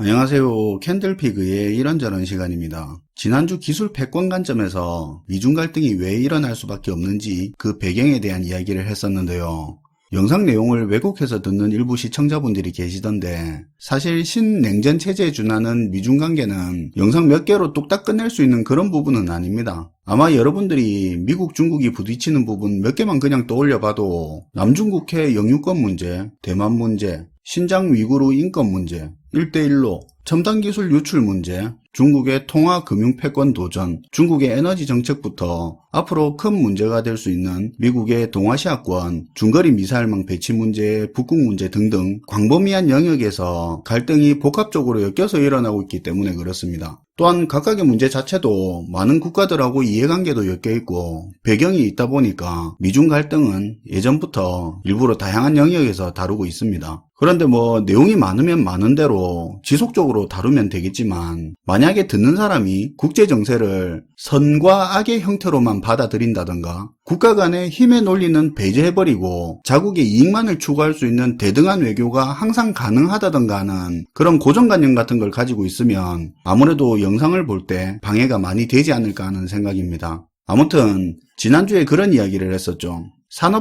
안녕하세요. 캔들피그의 이런저런 시간입니다. 지난주 기술 패권 관점에서 미중 갈등이 왜 일어날 수밖에 없는지 그 배경에 대한 이야기를 했었는데요. 영상 내용을 왜곡해서 듣는 일부 시청자분들이 계시던데, 사실 신냉전 체제에 준하는 미중 관계는 영상 몇 개로 뚝딱 끝낼 수 있는 그런 부분은 아닙니다. 아마 여러분들이 미국, 중국이 부딪히는 부분 몇 개만 그냥 떠올려봐도 남중국해 영유권 문제, 대만 문제, 신장 위구르 인권 문제, 1대1로 첨단 기술 유출 문제, 중국의 통화 금융 패권 도전, 중국의 에너지 정책부터 앞으로 큰 문제가 될 수 있는 미국의 동아시아권, 중거리 미사일망 배치 문제, 북극 문제 등등 광범위한 영역에서 갈등이 복합적으로 엮여서 일어나고 있기 때문에 그렇습니다. 또한 각각의 문제 자체도 많은 국가들하고 이해관계도 엮여있고 배경이 있다 보니까 미중 갈등은 예전부터 일부러 다양한 영역에서 다루고 있습니다. 그런데 내용이 많으면 많은 대로 지속적으로 다루면 되겠지만, 만약에 듣는 사람이 국제정세를 선과 악의 형태로만 받아들인다던가 국가 간의 힘의 논리는 배제해버리고 자국의 이익만을 추구할 수 있는 대등한 외교가 항상 가능하다던가 하는 그런 고정관념 같은 걸 가지고 있으면 아무래도 영상을 볼 때 방해가 많이 되지 않을까 하는 생각입니다. 아무튼 지난주에 그런 이야기를 했었죠.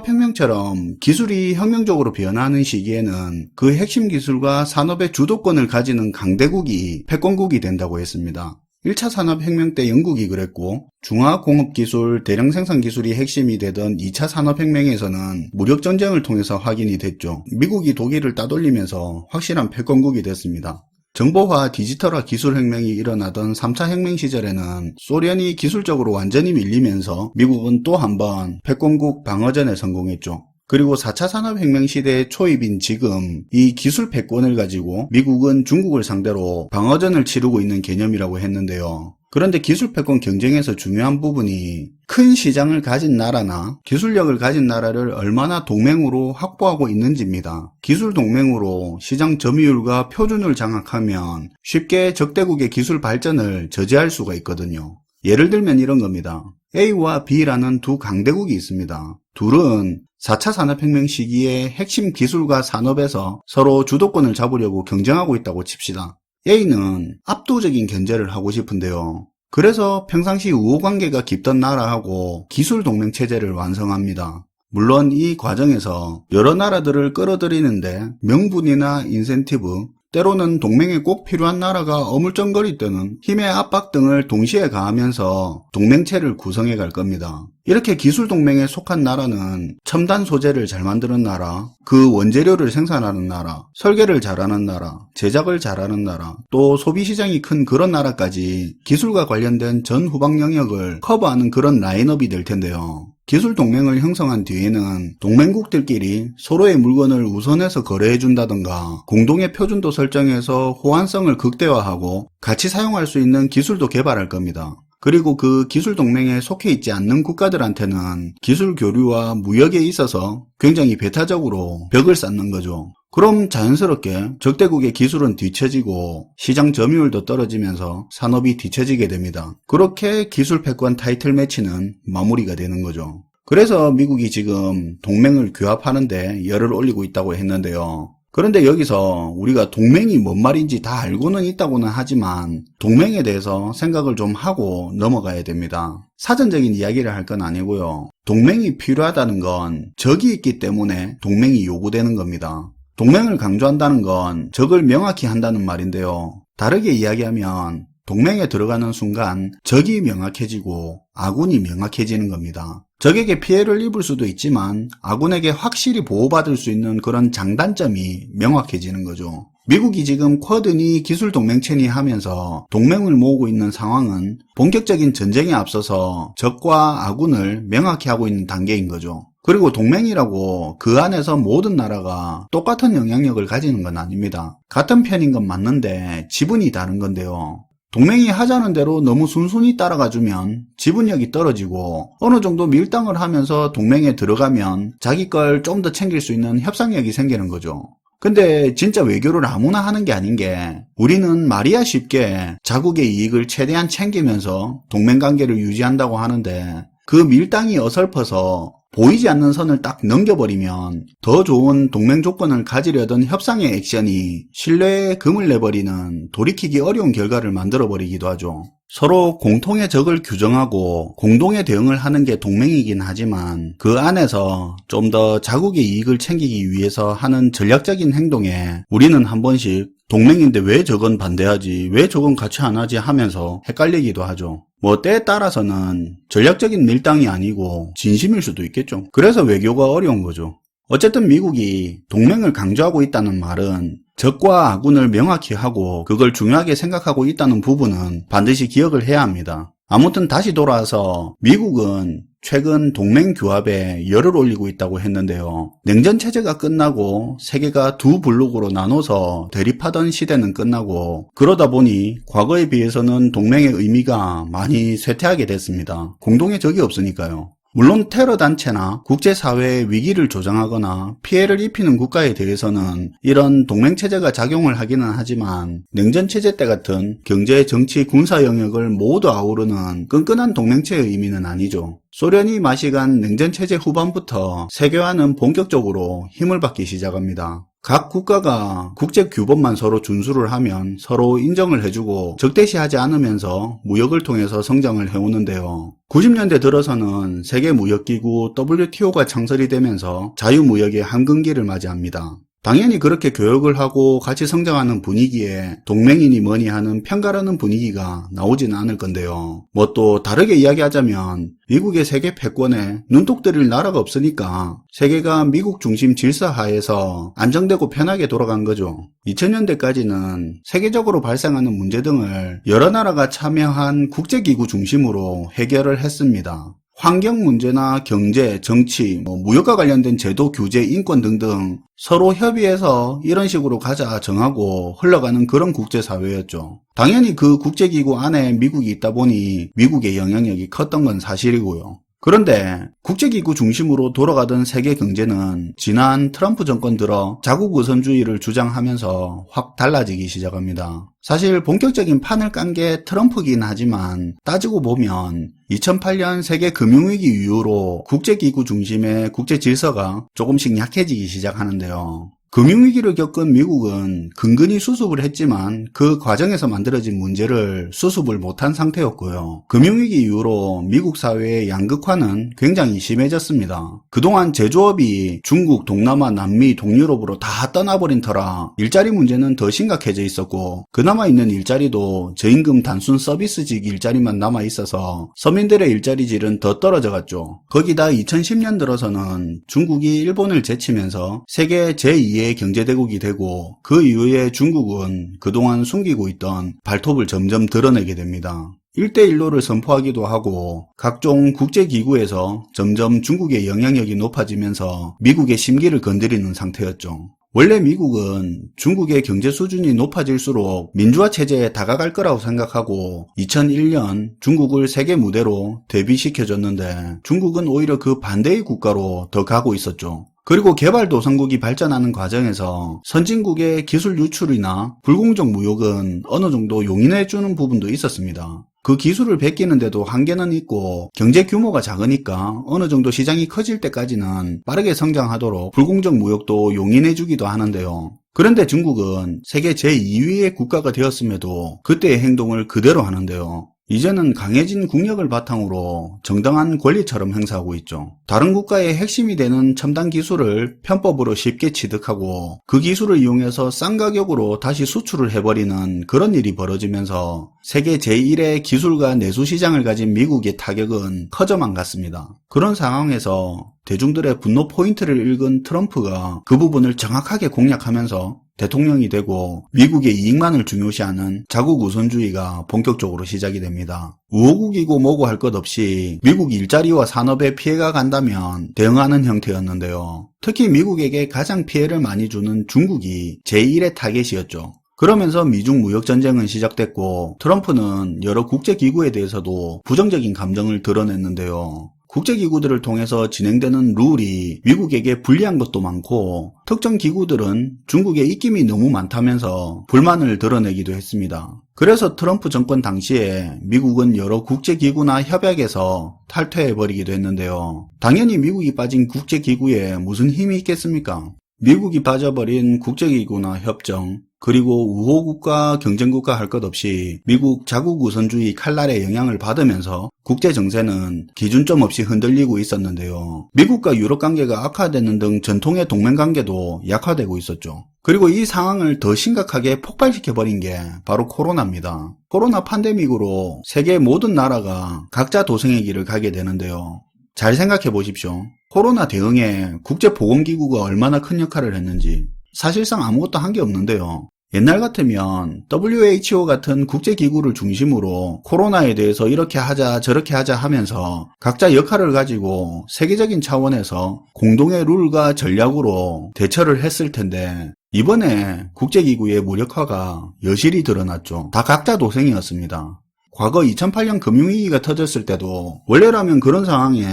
산업혁명처럼 기술이 혁명적으로 변화하는 시기에는 그 핵심 기술과 산업의 주도권을 가지는 강대국이 패권국이 된다고 했습니다. 1차 산업혁명 때 영국이 그랬고, 중화공업기술, 대량생산기술이 핵심이 되던 2차 산업혁명에서는 무력전쟁을 통해서 확인이 됐죠. 미국이 독일을 따돌리면서 확실한 패권국이 됐습니다. 정보화, 디지털화 기술혁명이 일어나던 3차 혁명 시절에는 소련이 기술적으로 완전히 밀리면서 미국은 또 한 번 패권국 방어전에 성공했죠. 그리고 4차 산업혁명 시대의 초입인 지금 이 기술 패권을 가지고 미국은 중국을 상대로 방어전을 치르고 있는 개념이라고 했는데요. 그런데 기술 패권 경쟁에서 중요한 부분이 큰 시장을 가진 나라나 기술력을 가진 나라를 얼마나 동맹으로 확보하고 있는지입니다. 기술 동맹으로 시장 점유율과 표준을 장악하면 쉽게 적대국의 기술 발전을 저지할 수가 있거든요. 예를 들면 이런 겁니다. A와 B라는 두 강대국이 있습니다. 둘은 4차 산업혁명 시기에 핵심 기술과 산업에서 서로 주도권을 잡으려고 경쟁하고 있다고 칩시다. A는 압도적인 견제를 하고 싶은데요. 그래서 평상시 우호관계가 깊던 나라하고 기술 동맹 체제를 완성합니다. 물론 이 과정에서 여러 나라들을 끌어들이는데 명분이나 인센티브, 때로는 동맹에 꼭 필요한 나라가 어물쩡거릴 때는 힘의 압박 등을 동시에 가하면서 동맹체를 구성해 갈 겁니다. 이렇게 기술 동맹에 속한 나라는 첨단 소재를 잘 만드는 나라, 그 원재료를 생산하는 나라, 설계를 잘하는 나라, 제작을 잘하는 나라, 또 소비시장이 큰 그런 나라까지 기술과 관련된 전 후방 영역을 커버하는 그런 라인업이 될 텐데요. 기술 동맹을 형성한 뒤에는 동맹국들끼리 서로의 물건을 우선해서 거래해준다던가 공동의 표준도 설정해서 호환성을 극대화하고 같이 사용할 수 있는 기술도 개발할 겁니다. 그리고 그 기술 동맹에 속해 있지 않는 국가들한테는 기술 교류와 무역에 있어서 굉장히 배타적으로 벽을 쌓는 거죠. 그럼 자연스럽게 적대국의 기술은 뒤처지고 시장 점유율도 떨어지면서 산업이 뒤처지게 됩니다. 그렇게 기술 패권 타이틀 매치는 마무리가 되는 거죠. 그래서 미국이 지금 동맹을 규합하는데 열을 올리고 있다고 했는데요. 그런데 여기서 우리가 동맹이 뭔 말인지 다 알고는 있다고는 하지만 동맹에 대해서 생각을 좀 하고 넘어가야 됩니다. 사전적인 이야기를 할 건 아니고요. 동맹이 필요하다는 건 적이 있기 때문에 동맹이 요구되는 겁니다. 동맹을 강조한다는 건 적을 명확히 한다는 말인데요. 다르게 이야기하면 동맹에 들어가는 순간 적이 명확해지고 아군이 명확해지는 겁니다. 적에게 피해를 입을 수도 있지만 아군에게 확실히 보호받을 수 있는 그런 장단점이 명확해지는 거죠. 미국이 지금 쿼드니 기술 동맹체니 하면서 동맹을 모으고 있는 상황은 본격적인 전쟁에 앞서서 적과 아군을 명확히 하고 있는 단계인 거죠. 그리고 동맹이라고 그 안에서 모든 나라가 똑같은 영향력을 가지는 건 아닙니다. 같은 편인 건 맞는데 지분이 다른 건데요. 동맹이 하자는 대로 너무 순순히 따라가주면 지분력이 떨어지고 어느 정도 밀당을 하면서 동맹에 들어가면 자기 걸 좀 더 챙길 수 있는 협상력이 생기는 거죠. 근데 진짜 외교를 아무나 하는 게 아닌 게 우리는 말이야 쉽게 자국의 이익을 최대한 챙기면서 동맹관계를 유지한다고 하는데 그 밀당이 어설퍼서 보이지 않는 선을 딱 넘겨버리면 더 좋은 동맹 조건을 가지려던 협상의 액션이 신뢰에 금을 내버리는 돌이키기 어려운 결과를 만들어버리기도 하죠. 서로 공통의 적을 규정하고 공동의 대응을 하는 게 동맹이긴 하지만 그 안에서 좀 더 자국의 이익을 챙기기 위해서 하는 전략적인 행동에 우리는 한 번씩 동맹인데 왜 저건 반대하지, 왜 저건 같이 안 하지 하면서 헷갈리기도 하죠. 뭐 때에 따라서는 전략적인 밀당이 아니고 진심일 수도 있겠죠. 그래서 외교가 어려운 거죠. 어쨌든 미국이 동맹을 강조하고 있다는 말은 적과 아군을 명확히 하고 그걸 중요하게 생각하고 있다는 부분은 반드시 기억을 해야 합니다. 아무튼 다시 돌아와서 미국은 최근 동맹 규합에 열을 올리고 있다고 했는데요. 냉전 체제가 끝나고 세계가 두 블록으로 나눠서 대립하던 시대는 끝나고 그러다 보니 과거에 비해서는 동맹의 의미가 많이 쇠퇴하게 됐습니다. 공동의 적이 없으니까요. 물론 테러 단체나 국제사회의 위기를 조장하거나 피해를 입히는 국가에 대해서는 이런 동맹체제가 작용을 하기는 하지만 냉전체제 때 같은 경제, 정치, 군사 영역을 모두 아우르는 끈끈한 동맹체의 의미는 아니죠. 소련이 마시간 냉전체제 후반부터 세계화는 본격적으로 힘을 받기 시작합니다. 각 국가가 국제규범만 서로 준수를 하면 서로 인정을 해주고 적대시하지 않으면서 무역을 통해서 성장을 해오는데요. 90년대 들어서는 세계무역기구 WTO가 창설이 되면서 자유무역의 한근기를 맞이합니다. 당연히 그렇게 교역을 하고 같이 성장하는 분위기에 동맹이니 뭐니 하는 편가르는 분위기가 나오지는 않을 건데요. 뭐 또 다르게 이야기하자면 미국의 세계 패권에 눈독 들일 나라가 없으니까 세계가 미국 중심 질서 하에서 안정되고 편하게 돌아간 거죠. 2000년대까지는 세계적으로 발생하는 문제 등을 여러 나라가 참여한 국제기구 중심으로 해결을 했습니다. 환경 문제나 경제, 정치, 무역과 관련된 제도, 규제, 인권 등등 서로 협의해서 이런 식으로 가자 정하고 흘러가는 그런 국제사회였죠. 당연히 그 국제기구 안에 미국이 있다 보니 미국의 영향력이 컸던 건 사실이고요. 그런데 국제기구 중심으로 돌아가던 세계 경제는 지난 트럼프 정권 들어 자국 우선주의를 주장하면서 확 달라지기 시작합니다. 사실 본격적인 판을 깐 게 트럼프긴 하지만 따지고 보면 2008년 세계 금융위기 이후로 국제기구 중심의 국제질서가 조금씩 약해지기 시작하는데요. 금융위기를 겪은 미국은 근근히 수습을 했지만 그 과정에서 만들어진 문제를 수습을 못한 상태였고요. 금융위기 이후로 미국 사회의 양극화는 굉장히 심해졌습니다. 그동안 제조업이 중국, 동남아, 남미, 동유럽으로 다 떠나버린 터라 일자리 문제는 더 심각해져 있었고 그나마 있는 일자리도 저임금 단순 서비스직 일자리만 남아있어서 서민들의 일자리 질은 더 떨어져갔죠. 거기다 2010년 들어서는 중국이 일본을 제치면서 세계 제2의 경제대국이 되고 그 이후에 중국은 그동안 숨기고 있던 발톱을 점점 드러내게 됩니다. 1대1로를 선포하기도 하고 각종 국제기구에서 점점 중국의 영향력이 높아지면서 미국의 심기를 건드리는 상태였죠. 원래 미국은 중국의 경제 수준이 높아질수록 민주화 체제에 다가갈 거라고 생각하고 2001년 중국을 세계 무대로 데뷔시켜줬는데 중국은 오히려 그 반대의 국가로 더 가고 있었죠. 그리고 개발도상국이 발전하는 과정에서 선진국의 기술 유출이나 불공정 무역은 어느 정도 용인해주는 부분도 있었습니다. 그 기술을 베끼는데도 한계는 있고 경제 규모가 작으니까 어느 정도 시장이 커질 때까지는 빠르게 성장하도록 불공정 무역도 용인해주기도 하는데요. 그런데 중국은 세계 제2위의 국가가 되었음에도 그때의 행동을 그대로 하는데요. 이제는 강해진 국력을 바탕으로 정당한 권리처럼 행사하고 있죠. 다른 국가의 핵심이 되는 첨단 기술을 편법으로 쉽게 취득하고 그 기술을 이용해서 싼 가격으로 다시 수출을 해버리는 그런 일이 벌어지면서 세계 제1의 기술과 내수 시장을 가진 미국의 타격은 커져만 갔습니다. 그런 상황에서 대중들의 분노 포인트를 읽은 트럼프가 그 부분을 정확하게 공략하면서 대통령이 되고 미국의 이익만을 중요시하는 자국 우선주의가 본격적으로 시작이 됩니다. 우호국이고 뭐고 할 것 없이 미국 일자리와 산업에 피해가 간다면 대응하는 형태였는데요. 특히 미국에게 가장 피해를 많이 주는 중국이 제1의 타겟이었죠. 그러면서 미중 무역전쟁은 시작됐고 트럼프는 여러 국제기구에 대해서도 부정적인 감정을 드러냈는데요. 국제기구들을 통해서 진행되는 룰이 미국에게 불리한 것도 많고 특정 기구들은 중국의 입김이 너무 많다면서 불만을 드러내기도 했습니다. 그래서 트럼프 정권 당시에 미국은 여러 국제기구나 협약에서 탈퇴해버리기도 했는데요. 당연히 미국이 빠진 국제기구에 무슨 힘이 있겠습니까? 미국이 빠져버린 국제기구나 협정, 그리고 우호국가, 경쟁국가 할 것 없이 미국 자국우선주의 칼날에 영향을 받으면서 국제정세는 기준점 없이 흔들리고 있었는데요. 미국과 유럽 관계가 악화되는 등 전통의 동맹관계도 약화되고 있었죠. 그리고 이 상황을 더 심각하게 폭발시켜버린 게 바로 코로나입니다. 코로나 팬데믹으로 세계 모든 나라가 각자 도생의 길을 가게 되는데요. 잘 생각해 보십시오. 코로나 대응에 국제보건기구가 얼마나 큰 역할을 했는지. 사실상 아무것도 한 게 없는데요. 옛날 같으면 WHO 같은 국제기구를 중심으로 코로나에 대해서 이렇게 하자 저렇게 하자 하면서 각자 역할을 가지고 세계적인 차원에서 공동의 룰과 전략으로 대처를 했을 텐데 이번에 국제기구의 무력화가 여실히 드러났죠. 다 각자 도생이었습니다. 과거 2008년 금융위기가 터졌을 때도 원래라면 그런 상황에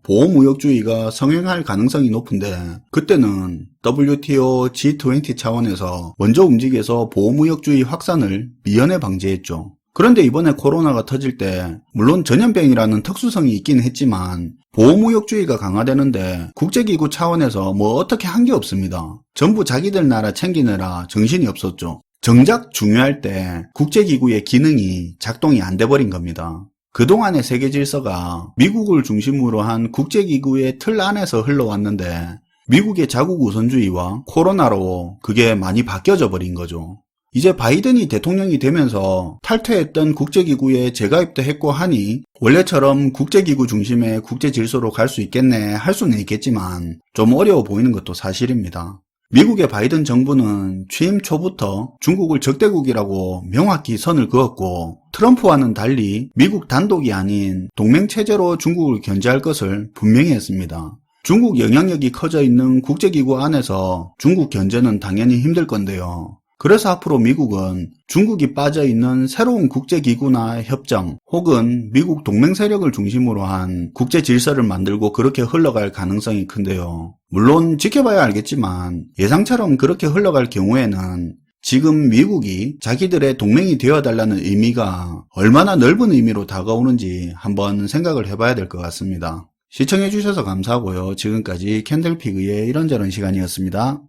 보호무역주의가 성행할 가능성이 높은데 그때는 WTO, G20 차원에서 먼저 움직여서 보호무역주의 확산을 미연에 방지했죠. 그런데 이번에 코로나가 터질 때 물론 전염병이라는 특수성이 있긴 했지만 보호무역주의가 강화되는데 국제기구 차원에서 뭐 어떻게 한 게 없습니다. 전부 자기들 나라 챙기느라 정신이 없었죠. 정작 중요할 때 국제기구의 기능이 작동이 안 돼버린 겁니다. 그동안의 세계 질서가 미국을 중심으로 한 국제기구의 틀 안에서 흘러왔는데 미국의 자국 우선주의와 코로나로 그게 많이 바뀌어져 버린 거죠. 이제 바이든이 대통령이 되면서 탈퇴했던 국제기구에 재가입도 했고 하니 원래처럼 국제기구 중심의 국제질서로 갈 수 있겠네 할 수는 있겠지만 좀 어려워 보이는 것도 사실입니다. 미국의 바이든 정부는 취임 초부터 중국을 적대국이라고 명확히 선을 그었고 트럼프와는 달리 미국 단독이 아닌 동맹체제로 중국을 견제할 것을 분명히 했습니다. 중국 영향력이 커져 있는 국제기구 안에서 중국 견제는 당연히 힘들 건데요. 그래서 앞으로 미국은 중국이 빠져있는 새로운 국제기구나 협정 혹은 미국 동맹 세력을 중심으로 한 국제 질서를 만들고 그렇게 흘러갈 가능성이 큰데요. 물론 지켜봐야 알겠지만 예상처럼 그렇게 흘러갈 경우에는 지금 미국이 자기들의 동맹이 되어달라는 의미가 얼마나 넓은 의미로 다가오는지 한번 생각을 해봐야 될 것 같습니다. 시청해주셔서 감사하고요. 지금까지 캔들피그의 이런저런 시간이었습니다.